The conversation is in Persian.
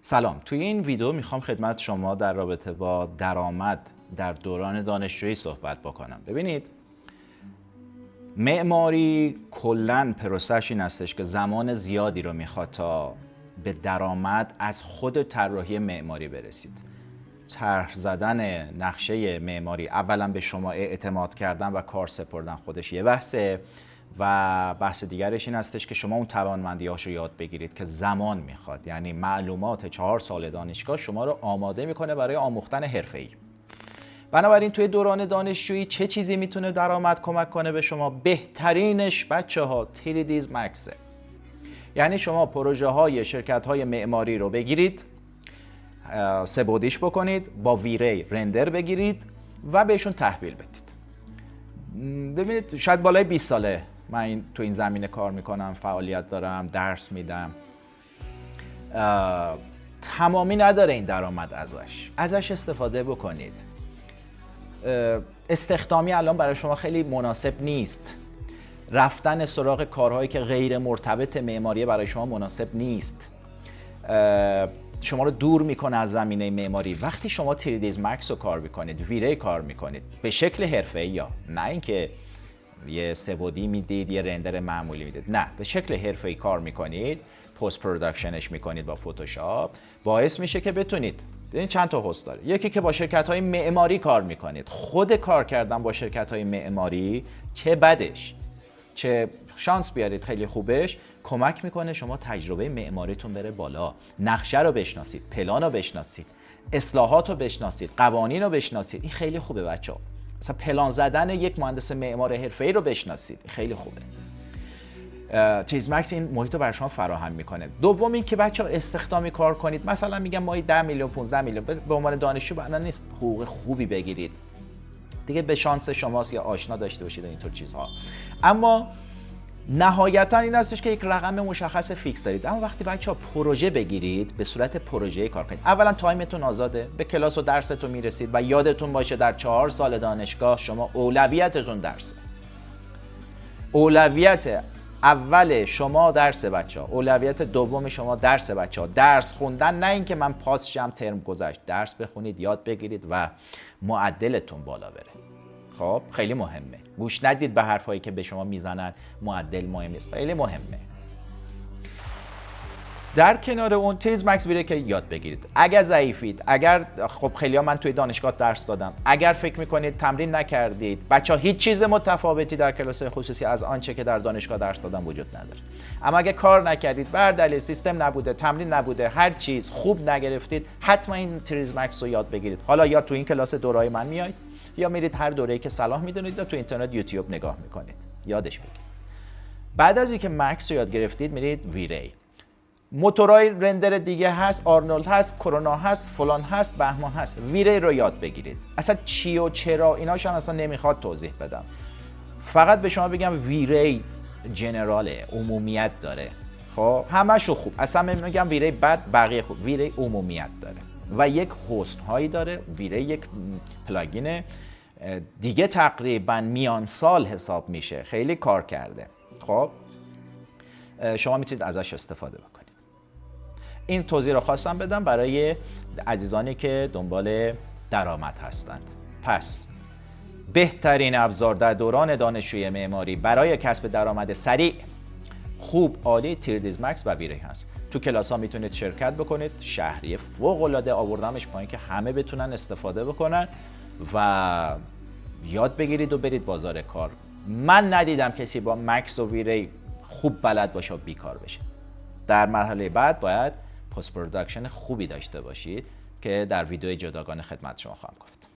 سلام، توی این ویدیو میخوام خدمت شما در رابطه با درآمد در دوران دانشجویی صحبت بکنم. ببینید، معماری کلاً پروسش این هستش که زمان زیادی رو میخواد تا به درآمد از خود طراحی معماری برسید. طرح زدن نقشه معماری، اولا به شما اعتماد کردن و کار سپردن خودش یه بحثه و بحث دیگرش این هستش که شما اون توانمندی‌هاشو یاد بگیرید که زمان میخواد. یعنی معلومات 4 سال دانشگاه شما رو آماده میکنه برای آموختن حرفه‌ای. بنابراین توی دوران دانشجویی چه چیزی میتونه درآمد کمک کنه به شما؟ بهترینش بچه‌ها 3Ds Max. یعنی شما پروژه های شرکت های معماری رو بگیرید، سه‌بعدیش بکنید، با ویری رندر بگیرید و بهشون تحویل بدید. ببینید، شاید بالای 20 ساله من تو این زمینه کار میکنم، فعالیت دارم، درس میدم. تمامی نداره این درآمد ازش استفاده بکنید. استخدامی الان برای شما خیلی مناسب نیست. رفتن سراغ کارهایی که غیر مرتبط معماری برای شما مناسب نیست. شما رو دور میکنه از زمینه معماری. وقتی شما 3Ds Max رو کار میکنید، ویری کار میکنید به شکل حرفه‌ای، یا نه اینکه یه سه‌بعدی میدید، یه رندر معمولی میدید، نه، به شکل حرفه‌ای کار میکنید، پست پروداکشنش میکنید با فتوشاپ، باعث میشه که بتونید. این چند تا هست داره. یکی که با شرکت‌های معماری کار میکنید. خود کار کردن با شرکت‌های معماری، چه بدش چه شانس بیارید خیلی خوبش، کمک میکنه شما تجربه معماریتون بره بالا. نقشه رو بشناسید، پلان رو بشناسید، اصلاحات رو بشناسید، قوانین رو بشناسید. این خیلی خوبه بچه‌ها. مثلا پلان زدن یک مهندس معمار حرفه‌ای رو بشناسید، خیلی خوبه. 3Ds Max این محیط رو برای شما فراهم میکنه. دوم این که بچه‌ها استخدامی کار کنید. مثلا میگم ماهی 10 میلیون 15 میلیون به عنوان دانشجو بنا نیست حقوق خوبی بگیرید. دیگه به شانس شماست یا آشنا داشته باشید اینطور چیزها. اما نهایتا این هستش که یک رقم مشخص فیکس دارید. اما وقتی بچه‌ها پروژه بگیرید، به صورت پروژه‌ای کار کنید. اولا تایمتون آزاده، به کلاس و درستون میرسید و یادتون باشه در 4 سال دانشگاه شما اولویتتون درسه. اولویت اول شما درس بچه‌ها، اولویت دوم شما درس بچه‌ها. درس خوندن، نه اینکه من پاس شم ترم گذشت. درس بخونید، یاد بگیرید و معدلتون بالا بره. خب خیلی مهمه. گوش ندید به حرفایی که به شما میزنن معدل مهم نیست. خیلی مهمه. در کنار اون 3Ds Max ویری که یاد بگیرید. اگر ضعیفید، اگر خب خیلی‌ها من توی دانشگاه درس دادم، اگر فکر میکنید تمرین نکردید، بچه‌ها هیچ چیز متفاوتی در کلاس خصوصی از آنچه که در دانشگاه درس دادم وجود نداره. اما اگر کار نکردید، بر دلیل سیستم نبوده، تمرین نبوده، هر چیز خوب نگرفتید، حتما این 3Ds Max رو یاد بگیرید. حالا یا تو این کلاس دوره‌ای من میایید، یا میرید هر دوره‌ای که صلاح میدونید، یا تو اینترنت یوتیوب نگاه میکنید. یادش بگیرید. بعد از اینکه مکس رو یاد گرفتید، میرید ویری. موتورهای رندر دیگه هست، آرنولد هست، کرونا هست، فلان هست، بهمان هست. ویری رو یاد بگیرید. اصلا چی و چرا ایناش هم اصلا نمیخواد توضیح بدم. فقط به شما بگم ویری جنراله، عمومیت داره. خب همشو خوب. اصلا نمیگم ویری بد، بقیه خوب. ویری عمومیت داره و یک هاست هایی داره. ویری یک پلاگین دیگه تقریبا میان سال حساب میشه، خیلی کار کرده. خب شما میتونید ازش استفاده بکنید. این توضیح رو خواستم بدم برای عزیزانی که دنبال درآمد هستند. پس بهترین ابزار در دوران دانشجویی معماری برای کسب درآمد سریع، خوب، عالی 3Ds Max و ویری هست. تو کلاس ها میتونید شرکت بکنید. شهریه فوق العاده آوردمش پایین که همه بتونن استفاده بکنن و یاد بگیرید و برید بازار کار. من ندیدم کسی با مکس و ویری خوب بلد باشه و بیکار بشه. در مرحله بعد باید پست پروداکشن خوبی داشته باشید که در ویدیو جداگانه خدمت شما خواهم گفت.